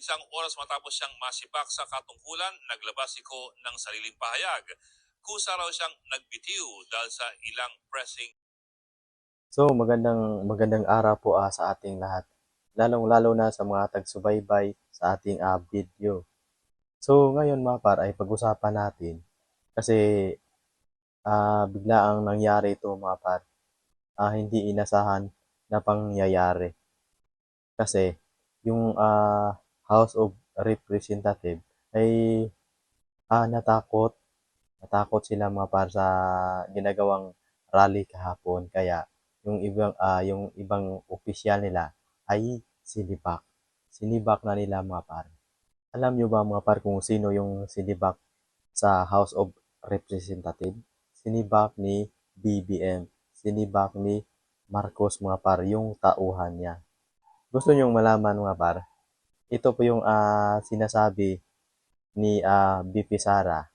Isang oras matapos siyang masibak sa katungkulan, naglabas si Ko ng sariling pahayag. Kusa raw siyang nagbitiw dahil sa ilang pressing. So, magandang magandang araw po sa ating lahat. Lalong-lalo na sa mga tagsubaybay sa ating video. So, ngayon mga par ay pag-usapan natin kasi bigla ang nangyari ito mga par. Hindi inasahan na pangyayari. Kasi yung House of Representatives ay natakot. Natakot sila mga par sa ginagawang rally kahapon. Kaya yung ibang opisyal nila ay sinibak. Sinibak na nila mga par. Alam nyo ba mga par kung sino yung sinibak sa House of Representatives? Sinibak ni BBM. Sinibak ni Marcos mga par, yung tauhan niya. Gusto nyong malaman mga par? Ito po yung sinasabi ni BP Sara,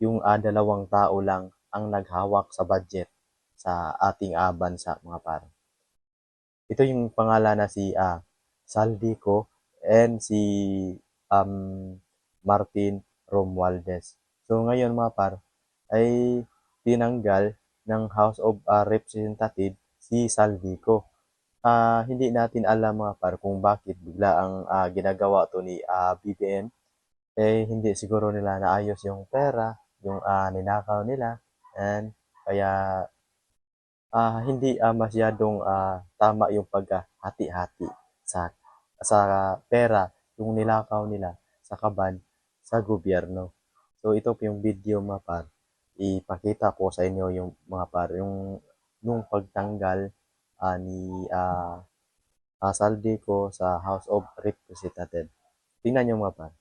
yung dalawang tao lang ang naghawak sa budget sa ating bansa mga par. Ito yung pangalan na si Saldico and si Martin Romualdez. So ngayon mga par ay tinanggal ng House of Representatives si Saldico. Hindi natin alam mga par kung bakit bigla ang ginagawa to ni BBM. Hindi siguro nila naayos yung pera, yung ninakaw nila, and kaya hindi masyadong tama yung paghati-hati sa pera yung nilakaw nila sa kaban sa gobyerno. So ito po yung video mga par. Ipakita ko sa inyo yung mga par, yung pagtanggal ni Saldico sa House of Representatives. Tingnan nyo mga par.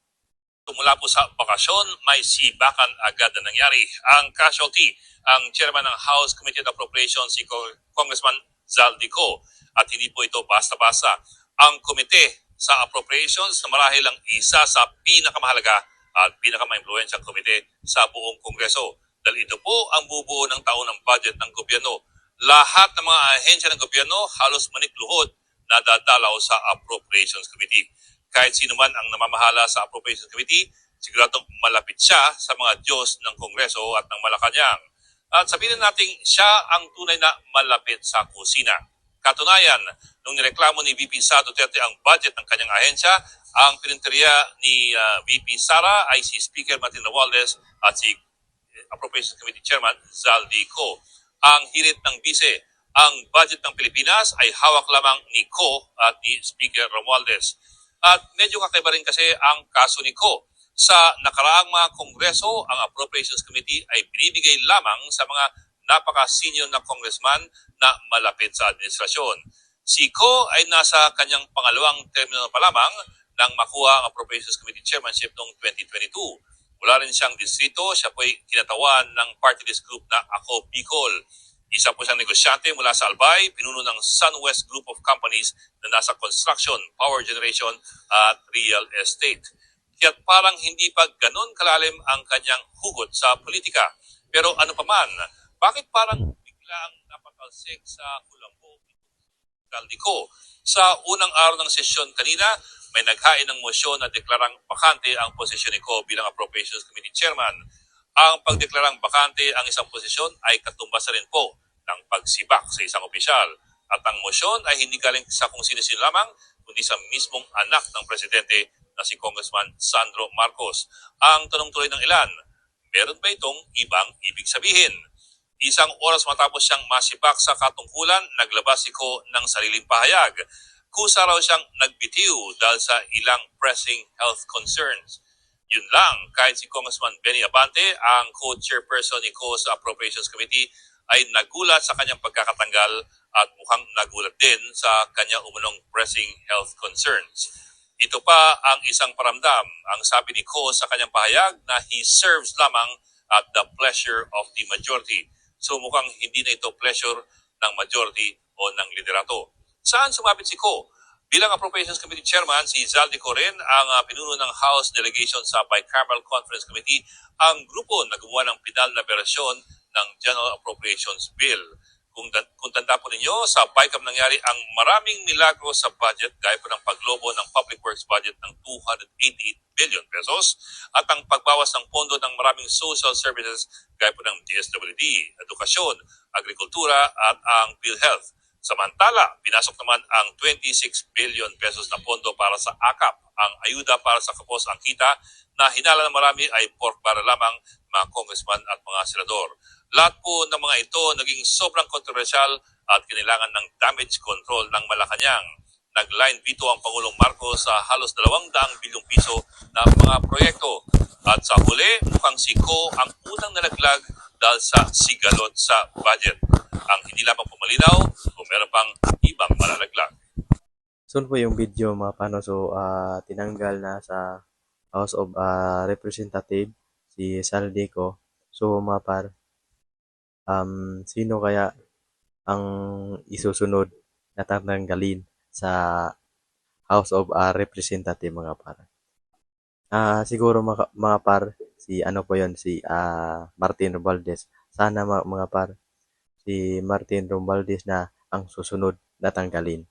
Mula po sa bakasyon, may sibakan agad na nangyari. Ang casualty, ang chairman ng House Committee on Appropriations, si Congressman Zaldico. At hindi po ito basta-basta. Ang komite sa appropriations na marahil ang isa sa pinakamahalaga at pinakamaimpluwensyang komite sa buong Kongreso. Dahil ito po ang bubuo ng taon ng budget ng gobyerno. Lahat ng mga ahensya ng gobyerno halos manikluhod na dadalaw sa Appropriations Committee. Kahit sino man ang namamahala sa Appropriations Committee, siguradong malapit siya sa mga Diyos ng Kongreso at ng Malacanang. At sabihin natin siya ang tunay na malapit sa kusina. Katunayan, nung nireklamo ni VP Sara Duterte ang budget ng kanyang ahensya, ang pininteriya ni VP Sara ay si Speaker Martin Romualdez at si Appropriations Committee Chairman Zaldico. Ang hirit ng bise, ang budget ng Pilipinas ay hawak lamang ni Ko at ni Speaker Romualdez. At medyo kakaiba rin kasi ang kaso ni Ko. Sa nakaraang mga kongreso, ang Appropriations Committee ay binibigay lamang sa mga napaka-senior na congressman na malapit sa administrasyon. Si Ko ay nasa kanyang pangalawang termino pa lamang nang makuha ang Appropriations Committee Chairmanship noong 2022. Wala rin siyang distrito, siya po ay kinatawan ng party list group na Ako Bicol. Isa po siyang negosyante mula sa Albay, pinuno ng SunWest Group of Companies na nasa construction, power generation at real estate. Kaya parang hindi pa ganun kalalim ang kanyang hugot sa politika. Pero ano pa man, bakit parang biglang napatalsik sa kulambo Zaldico? Sa unang araw ng sesyon kanina, may naghain ng motion na deklarang bakante ang posisyon ni Ko bilang Appropriations Committee Chairman. Ang pagdeklarang bakante ang isang posisyon ay katumbas rin po ng pagsibak sa isang opisyal. At ang motion ay hindi galing sa kung sino-sino lamang, kundi sa mismong anak ng presidente na si Congressman Sandro Marcos. Ang tanong tuloy ng ilan, meron ba itong ibang ibig sabihin? Isang oras matapos siyang masibak sa katungkulan, naglabas si Ko ng sariling pahayag. Kusa raw siyang nagbitiw dahil sa ilang pressing health concerns. Yun lang, kahit si Congressman Benny Abante, ang co-chairperson ni Ko sa Appropriations Committee, ay nagulat sa kanyang pagkakatanggal at mukhang nagulat din sa kanyang umunong pressing health concerns. Ito pa ang isang paramdam. Ang sabi ni Ko sa kanyang pahayag na he serves lamang at the pleasure of the majority. So mukhang hindi na ito pleasure ng majority o ng liderato. Saan sumabit si Ko? Bilang Appropriations Committee Chairman, si Zaldico rin ang pinuno ng House Delegation sa Bicameral Conference Committee, ang grupo na gumawa ng pinal na bersyon ng General Appropriations Bill. Kung tanda po ninyo, sa BICAM nangyari ang maraming milagro sa budget gaya po ng paglobo ng public works budget ng 288 billion pesos at ang pagbawas ng pondo ng maraming social services gaya po ng DSWD, edukasyon, agrikultura at ang PhilHealth. Samantala, pinasok naman ang 26 billion pesos na pondo para sa AKAP, ang ayuda para sa kapos ang kita na hinala ng marami ay pork para lamang mga congressman at mga senador. Lahat po ng mga ito naging sobrang kontrobersyal at kinailangan ng damage control ng Malacanang. Nag-line veto ang Pangulong Marcos sa halos 200 bilyong piso na mga proyekto. At sa huli, mukhang si Ko ang unang nalaglag dahil sa sigalot sa budget. Ang hindi lamang pumalinaw kung meron pang ibang malalaglag. So, po yung video mga pano. So, tinanggal na sa House of Representative si Saldico. So, mga par, sino kaya ang isusunod na tatanggalin sa House of Representative mga par? Siguro mga par, si ano po yon si Martin Romualdez. Sana mga par, si Martin Romualdez na ang susunod na tanggalin.